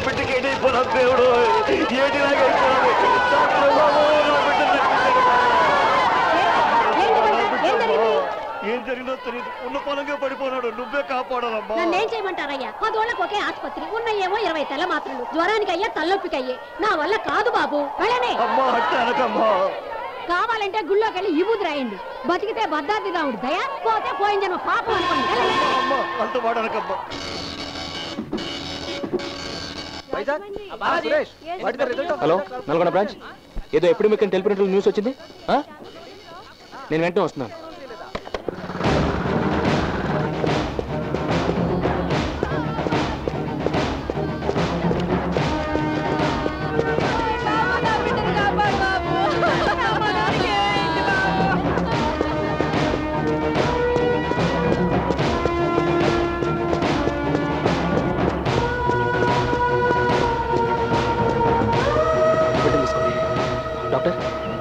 బిడ్డకి ఏటైపోయినా దేవుడు ఏటిలాగా ఏం జరిగిందో తెలియదు. ఉన్న పొలంగా పడిపోయినాడు. నువ్వే కాపాడాలమ్మా. నన్నేం చేయమంటారయ్యా? 10 రోజులకు ఒకే ఆసుపత్రి ఉన్నాయేమో 20 తెల్ల మాత్రలు. జ్వరానికి అయ్యా తల్లొప్పికయ్యే. నా వల్ల కాదు బాబు. వెళ్ళనే అమ్మా. అంటే అనకమ్మా. కావాలంటే గుళ్ళోకి వెళ్ళి విభూతి రాయండి. బతికితే బద్దాది రావుడు దయ, పోతే పోయిన జన్మ పాపం అనుకోండి. అంత వాడనకమ్మా. Hello, Nalgonda branch. ఏదో ఎప్పుడు మీకు తెలిపినట్లు న్యూస్ వచ్చింది. నేను వెంటనే వస్తున్నాను.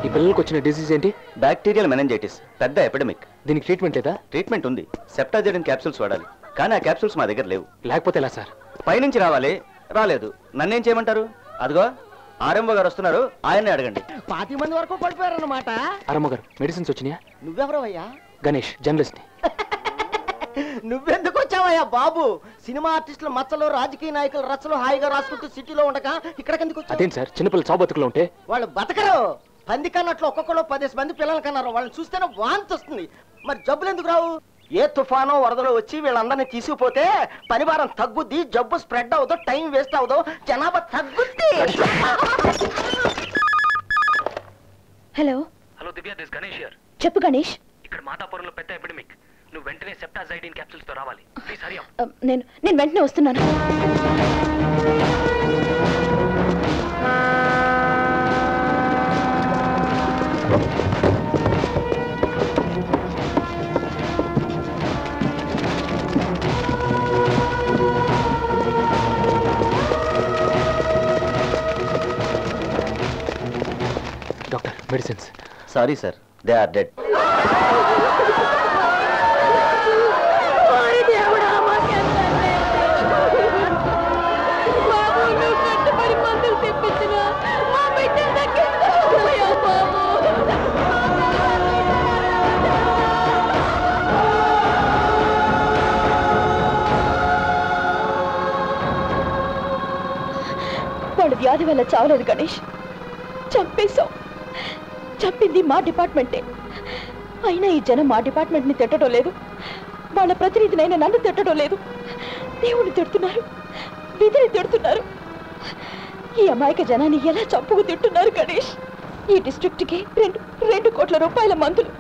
ఈ పిల్లలకు వచ్చిన డిసీజ్ ఏంటి? బ్యాక్టీరియల్ మెనింజైటిస్, పెద్ద ఎపిడమిక్. దీనికి ట్రీట్మెంట్ లేదా? ట్రీట్మెంట్ ఉంది. సెప్టాజెడిన్ క్యాప్సూల్స్ వాడాలి. కానీ ఆ క్యాప్సూల్స్ మా దగ్గర లేవు. లేకపోతే ఎలా సార్? పైనుంచి రావాలి. రాలేదు. నన్నేం చేయమంటారు? అదిగో ఆర్ఎంఓ గారు వస్తున్నారు, ఆయన్నే అడగండి. 20 మంది వరకు పడిపోయారన్నమాట. ఆర్ఎంఓ గారు, మెడిసిన్స్ వచ్చినాయా? నువ్వెవరో అయ్యా? గణేష్, జర్నలిస్ట్. నువ్వెందుకు వచ్చావయ్యా బాబు? సినిమా ఆర్టిస్టులు మచ్చలు, రాజకీయ నాయకులు రచ్చలు హాయిగా రాసుకుంటూ సిటీలో ఉండక ఇక్కడికెందుకు వచ్చావు? అదేంటి సార్, చిన్నపిల్లలు చావుబతుకులు ఉంటే? వాళ్ళు బతకరు. పంది కన్నట్లు ఒక్కొక్కరు 10 మంది పిల్లలు కన్నారు. వాళ్ళని చూస్తేనే వాంతి వస్తుంది. మరి జబ్బులు ఎందుకు రావు? ఏ తుఫానో వరదలో వచ్చి వీళ్ళందరినీ తీసుకుపోతే పనివారం తగ్గుద్ది, జబ్బు స్ప్రెడ్ అవుదో, టైం వేస్ట్ అవుదో, జనాభా తగ్గుద్ది. Hello hello Divya, this Ganesh here. చెప్పు గణేష్. ఇక్కడ మాతాపురంలో పెద్ద ఎపిడమిక్. నువ్వు వెంటనే సెప్టాజైడిన్ క్యాప్సూల్స్ తో రావాలి. Please hurry up. నేను వెంటనే వస్తున్నాను. Doctor, medicines. Sorry sir, they are dead. వాడు వ్యాధి వల్ల చావలేదు గణేష్, చంపేశావు. చంపింది మా డిపార్ట్మెంటే. అయినా ఈ జనం మా డిపార్ట్మెంట్ ని తిట్టడం లేదు, వాళ్ళ ప్రతినిధినైనా నన్ను తిట్టడం లేదు. దేవుని తిడుతున్నారు, విధిని తిడుతున్నారు. ఈ అమాయక జనాన్ని ఎలా చంపుకు తింటున్నారు గణేష్. ఈ డిస్ట్రిక్ట్ కి 2 కోట్ల రూపాయల మందులు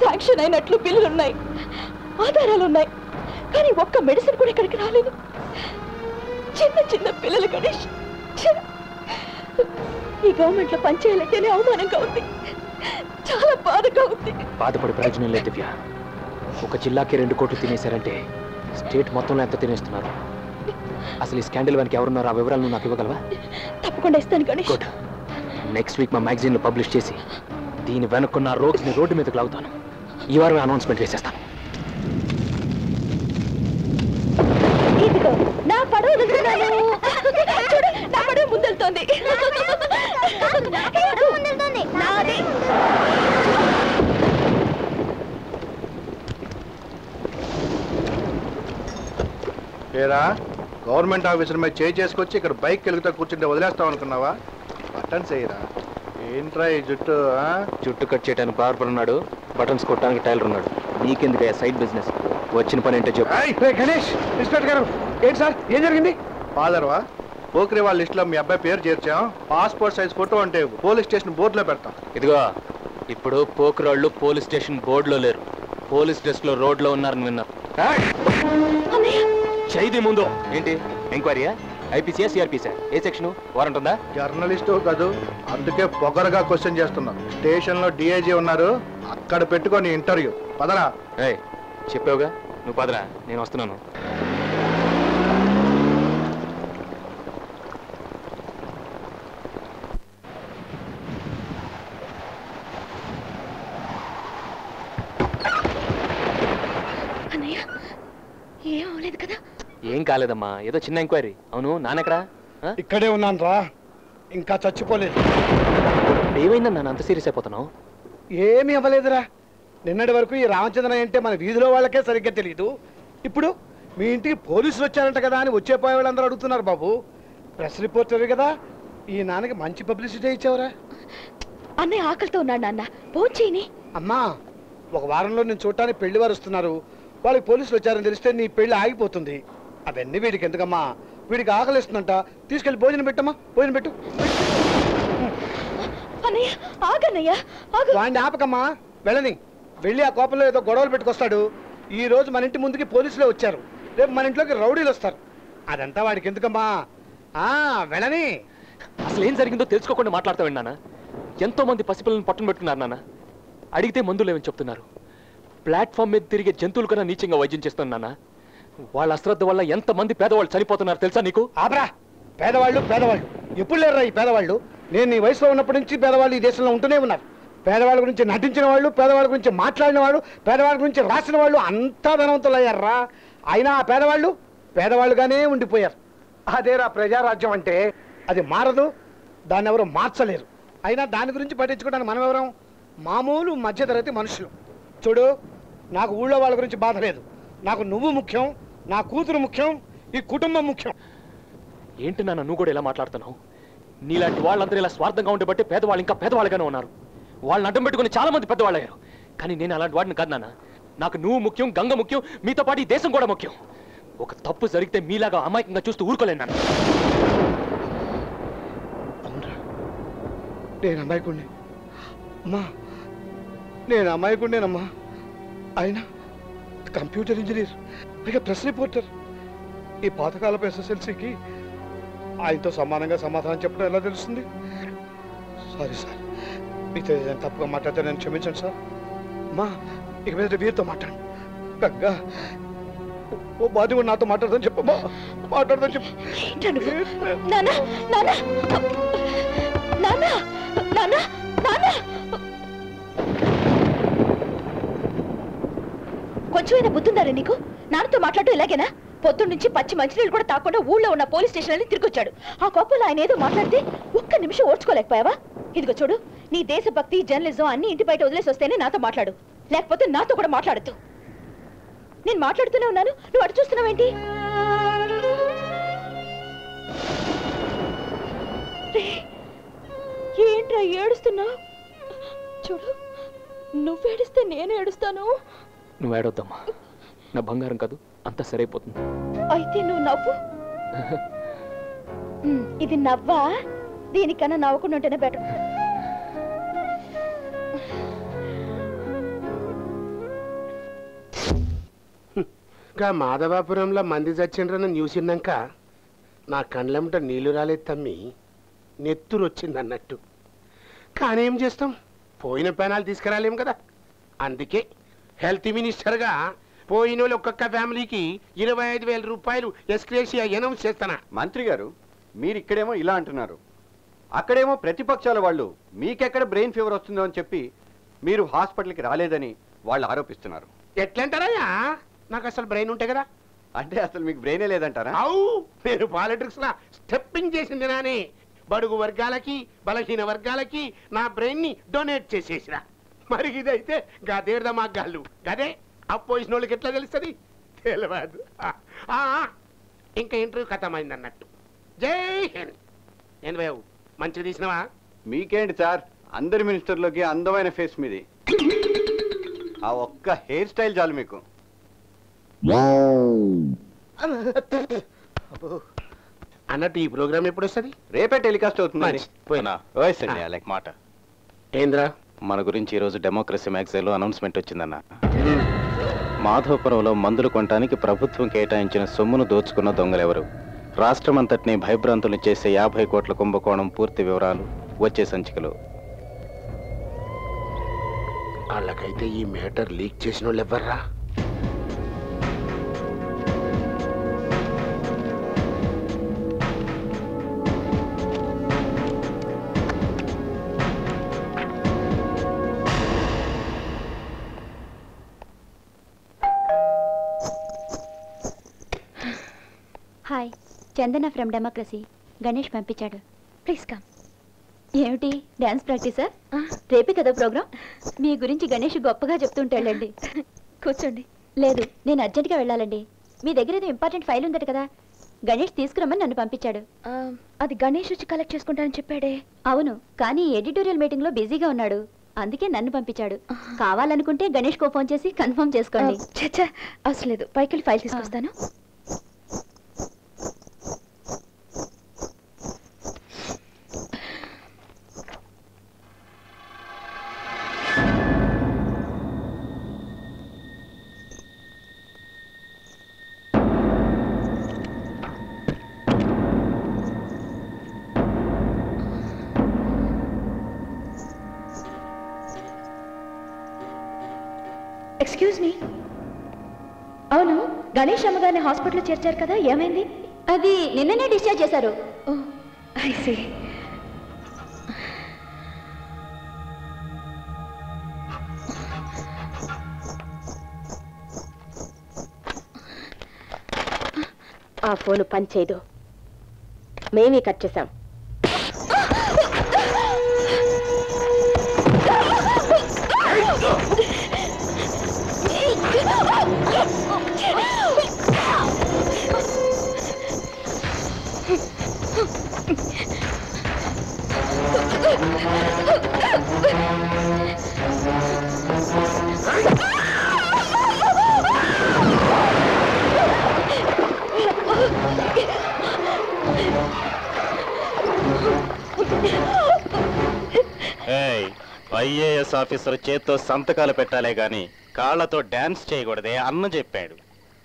శాంక్షన్ అయినట్లు బిల్లులున్నాయి, ఆధారాలున్నాయి. కానీ ఒక్క మెడిసిన్ కూడా ఇక్కడికి రాలేదు. చిన్న పిల్లలు గణేష్. ఈ గవర్నమెంట్ లో పనిచేయాలంటేనే అవమానంగా ఉంది, చాలా బాధగా ఉంది. బాధపడి ప్రయోజనం లేదు దివ్య. ఒక జిల్లాకి 2 కోట్లు తినేశారంటే స్టేట్ మొత్తంలో ఎంత తినేస్తున్నారు? అసలు ఈ స్కాండల్ వెనక ఎవరున్నారో ఆ వివరాలను నాకు ఇవ్వగలవా? తప్పకుండా ఇస్తాను గణేష్. గుడ్. నెక్స్ట్ వీక్ మా మ్యాగజైన్ లో పబ్లిష్ చేసి దీని వెనుకున్న రోగ్స్ ని రోడ్డు మీదకి లాగుతాను. ఈ వారం అనౌన్స్మెంట్ వేసేస్తాను. నా పడవ నా పడవ ముందెళ్తోంది. ఏరా, గవర్నమెంట్ ఆఫీసర్ మీద చేసుకొచ్చి ఇక్కడ బైక్ కెలుగుతా కూర్చుంటే వదిలేస్తాం అనుకున్నావా? బటన్స్ వేయరా. ఏంట్రా ఈ జుట్టు? జుట్టు కట్ చేయడానికి బార్బర్ ఉన్నాడు, బటన్స్ కొట్టడానికి టైలర్ ఉన్నాడు. నీకెందుకు సైడ్ బిజినెస్? వచ్చిన పని ఏంటో చెప్పు. గణేష్, ఇన్స్పెక్టర్ గారు. ఏంటి సార్, ఏం జరిగింది? ఫాదర్వా, పోకరి వాళ్ళ లిస్ట్ లో మీ అబ్బాయి పేరు చేర్చాం. పాస్పోర్ట్ సైజ్ ఫోటో అంటే పోలీస్ స్టేషన్ బోర్డులో పెడతాం. ఇదిగో, ఇప్పుడు పోకరాళ్ళు పోలీస్ స్టేషన్ బోర్డులో లేరు, పోలీస్ డెస్క్ లో రోడ్ లో ఉన్నారని విన్నారు. చైది ముందు ఏంటి ఎంక్వైరీయా? ఐపీసీయా, సిఆర్పీసీయా? ఏ సెక్షన్? వారెంట్ ఉందా? జర్నలిస్టు కాదు, అందుకే పొగరగా క్వశ్చన్ చేస్తున్నాం. స్టేషన్ లో డిఐజీ ఉన్నారు, అక్కడ పెట్టుకొని ఇంటర్వ్యూ. పదరా. చెప్పావుగా, నువ్వు పదరా, నేను వస్తున్నాను. ఏం కాలేదమ్మా, ఏదో చిన్న ఎంక్వైరీ. అవును, నాన్నెక్కడా? ఇక్కడే ఉన్నాను రా, ఇంకా చచ్చిపోలేదు. ఏమైందని నన్ను అంత సీరియస్ అయిపోతున్నావు? ఏమీ అవ్వలేదురా. నిన్నటి వరకు ఈ రామచంద్రయ్య అంటే మన వీధిలో వాళ్ళకే సరిగ్గా తెలియదు. ఇప్పుడు మీ ఇంటికి పోలీసులు వచ్చారంట కదా అని వచ్చేపోయే వాళ్ళందరూ అడుగుతున్నారు. బాబు, ప్రెస్ రిపోర్టర్ కదా, ఈ నాన్నకి మంచి పబ్లిసిటీ ఇచ్చావురా. అన్నయ్య ఆకలితో ఉన్నాడు నాన్న, భోంచేయని. అమ్మా, ఒక వారంలో నేను చూడటానికి పెళ్లి వారు వస్తున్నారు. వాళ్ళకి పోలీసులు వచ్చారని తెలిస్తే నీ పెళ్లి ఆగిపోతుంది. అవన్నీ వీడికి ఎందుకమ్మా? వీడికి ఆకలిస్తుందంట, తీసుకెళ్ళి భోజనం పెట్టమ్మా, భోజనం పెట్టు. వాడిని ఆపకమ్మా, వెళ్ళని. వెళ్ళి ఆ కోపంలో ఏదో గొడవలు పెట్టుకొస్తాడు. ఈ రోజు మన ఇంటి ముందుకి పోలీసులే వచ్చారు, రేపు మన ఇంట్లోకి రౌడీలు వస్తారు. అదంతా వాడికి ఎందుకమ్మా? వెళ్ళని. అసలు ఏం జరిగిందో తెలుసుకోకుండా మాట్లాడతావు నాన్న. ఎంతో మంది పసిపిల్లలను పట్టును పెట్టుకున్నారు నాన్న. అడిగితే మందులు లేవని చెప్తున్నారు. ప్లాట్ఫామ్ మీద తిరిగే జంతువులు కన్నా నీచంగా వైద్యం చేస్తాను నాన్న. వాళ్ళ అశ్రద్ధ వల్ల ఎంతమంది పేదవాళ్ళు చనిపోతున్నారు తెలుసా నీకు? ఆబ్రా, పేదవాళ్ళు పేదవాళ్ళు ఎప్పుడు లేరురా ఈ పేదవాళ్ళు. నేను నీ వయసులో ఉన్నప్పటి నుంచి పేదవాళ్ళు ఈ దేశంలో ఉంటూనే ఉన్నారు. పేదవాళ్ళ గురించి నటించిన వాళ్ళు, పేదవాళ్ళ గురించి మాట్లాడిన వాళ్ళు, పేదవాళ్ళ గురించి రాసిన వాళ్ళు అంతా ధనవంతులు అయ్యారా. అయినా ఆ పేదవాళ్ళుగానే ఉండిపోయారు. అదేరా ప్రజారాజ్యం అంటే. అది మారదు, దాన్ని ఎవరు మార్చలేరు. అయినా దాని గురించి పట్టించుకోవడానికి మనం ఎవరం? మామూలు మధ్యతరగతి మనుషులు. చూడు, నాకు ఊళ్ళో వాళ్ళ గురించి బాధ లేదు. నాకు నువ్వు ముఖ్యం, నా కూతురు ముఖ్యం, ఈ కుటుంబం ముఖ్యం. ఏంటి నాన్న నువ్వు కూడా ఇలా మాట్లాడుతున్నావు? నీలాంటి వాళ్ళందరూ ఇలా స్వార్థంగా ఉండే బట్టి పేదవాళ్ళు ఇంకా పేదవాళ్ళగానే ఉన్నారు. వాళ్ళని అడ్డం పెట్టుకుని చాలా మంది పెద్దవాళ్ళు అయ్యారు. కానీ నేను అలాంటి వాడిని కాదు నాన్న. నాకు నువ్వు ముఖ్యం, గంగ ముఖ్యం, మీతో పాటు ఈ దేశం కూడా ముఖ్యం. ఒక తప్పు జరిగితే మీలాగా అమాయకంగా చూస్తూ ఊరుకోలేను నాన్న. అవునరా, నేను అమాయకుడిని అమ్మా, నేను అమాయకుడినేనమ్మా. అయినా కంప్యూటర్ ఇంజనీర్, పైగా ప్రెస్ రిపోర్టర్. ఈ పాతకాలపు SSLCకి ఆయనతో సమానంగా సమాధానం చెప్పడం ఎలా తెలుస్తుంది? సారీ సార్, మీతో ఏదైనా తప్పుగా మాట్లాడితే నేను క్షమించండి సార్. అమ్మా, ఇక మీద వీరితో మాట్లాడు. గంగా, ఓ బాధ కూడా నాతో మాట్లాడదని చెప్పమ్మా, మాట్లాడదని చెప్పు. కొంచెమైనా బుద్ధుందారా నీకు? నాన్నతో మాట్లాడటం ఇలాగేనా? పొద్దున్న నుంచి పచ్చి మంచినీళ్ళు కూడా తాకుండా ఊళ్ళో ఉన్న పోలీస్ స్టేషన్ అని తిరిగొచ్చాడు. ఆ కోపంలో ఆయన ఏదో మాట్లాడితే ఒక్క నిమిషం ఓర్చుకోలేకపోయావా? ఇదిగో చూడు, నీ దేశభక్తి, జర్నలిజం అన్ని ఇంటి బయట వదిలేసి వస్తేనే నాతో మాట్లాడు, లేకపోతే నాతో కూడా మాట్లాడద్దు. నేను మాట్లాడుతూనే ఉన్నాను, నువ్వు అటు చూస్తున్నావేంటి? ఏంట్రా ఏడుస్తున్నావు? చూడు, నువ్వేడిస్తే నేను ఏడుస్తాను. నువ్వు ఏడొద్దమ్మా, నా బంగారం కాదు, అంతా సరైపోతుంది. అయితే నువ్వు నవ్వు. ఇది నవ్వా? దీనికన్నా నవ్వకుండా ఉంటేనే బెటర్. మాధవాపురంలో మంది చచ్చిండ్రని న్యూస్ విన్నాక నా కండ్లెంట నీళ్లు రాలేదు తమ్మి, నెత్తురు వచ్చిందన్నట్టు. కానీ ఏం చేస్తాం, పోయిన పెనాలు తీసుకురాలేం కదా. అందుకే హెల్త్ మినిస్టర్గా పోయిన వాళ్ళు ఒక్కొక్క ఫ్యామిలీకి 25,000 రూపాయలు ఎస్క్రేషియా అనౌన్స్ చేస్తానా. మంత్రి గారు, మీరు ఇక్కడేమో ఇలా అంటున్నారు, అక్కడేమో ప్రతిపక్షాల వాళ్ళు మీకెక్కడ బ్రెయిన్ ఫీవర్ వస్తుందో అని చెప్పి మీరు హాస్పిటల్కి రాలేదని వాళ్ళు ఆరోపిస్తున్నారు. ఎట్లంటారయ్యా? నాకు అసలు బ్రెయిన్ ఉంటే కదా. అంటే అసలు మీకు బ్రెయినే లేదంటారా? అవు, నేను పాలిటిక్స్ లా స్టెప్పింగ్ చేసింది నాని. బడుగు వర్గాలకి, బలహీన వర్గాలకి నా బ్రెయిన్ ని డొనేట్ చేసేసిన. మరి ఇదైతే గదేర్ద మాగాళ్ళు గదే అపోజిషన్ వాళ్ళకి ఎట్లా తెలుస్తుంది? తెలియదు. ఇంకా ఇంటర్వ్యూ ఖతమైంది అన్నట్టు. జై హింద్. నేను బాబు మంచిగా తీసినవా? మీకేంటి సార్, అందరి మినిస్టర్లోకి అందమైన ఫేస్ మీది. ఆ ఒక్క హెయిర్ స్టైల్ చాలు మీకు. అన్నట్టు ఈ ప్రోగ్రామ్ ఎప్పుడు వస్తుంది? రేపే టెలికాస్ట్ అవుతుంది. మాట ఏంద్రా? మన గురించి ఈరోజు డెమోక్రసీ మ్యాగజైన్లో అనౌన్స్మెంట్ వచ్చిందన్న. మాధవపురంలో మందులు కొనడానికి ప్రభుత్వం కేటాయించిన సొమ్మును దోచుకున్న దొంగలెవరు, రాష్ట్రమంతటినీ భయభ్రాంతులు చేసే 50 కోట్ల కుంభకోణం పూర్తి వివరాలు వచ్చే సంచికలో. వాళ్ళకైతే ఈ మ్యాటర్ లీక్ చేసిన వాళ్ళు ఎవర్రా? Hi, Chandana from democracy. Ganesh పంపించాడు. Please come. ఏమిటి డాన్స్ ప్రాక్టీసా? రేపే కదా ప్రోగ్రాం. మీ గురించి గణేష్ గొప్పగా చెప్తుంటాడండి. కూర్చోండి. లేదు, నేను అర్జెంట్గా వెళ్ళాలండి. మీ దగ్గర ఏదో ఇంపార్టెంట్ ఫైల్ ఉందట కదా, గణేష్ తీసుకురమ్మని నన్ను పంపించాడు. అది గణేష్ వచ్చి కలెక్ట్ చేసుకుంటానని చెప్పాడే. అవును, కానీ ఎడిటోరియల్ మీటింగ్ లో బిజీగా ఉన్నాడు, అందుకే నన్ను పంపించాడు. కావాలనుకుంటే గణేష్ కో ఫోన్ చేసి కన్ఫర్మ్ చేసుకోండి. చచ్చా, అవసరం లేదు, పైకి వెళ్ళి ఫైల్ తీసుకొస్తాను. Excuse me. అవును, గణేష్ అమ్మగారిని హాస్పిటల్లో చేర్చారు కదా, ఏమైంది? అది నిన్ననే డిశ్చార్జ్ చేశారు. ఓ ఐ సీ. ఆ ఫోను పనిచేయదు, మేమే కట్ చేశాం. ఐఏఎస్ ఆఫీసర్ చేత్తో సంతకాలు పెట్టాలే గాని కాళ్లతో డాన్స్ చేయకూడదే అన్న చెప్పాడు.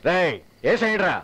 రేయ్, ఏ సైడ్ రా?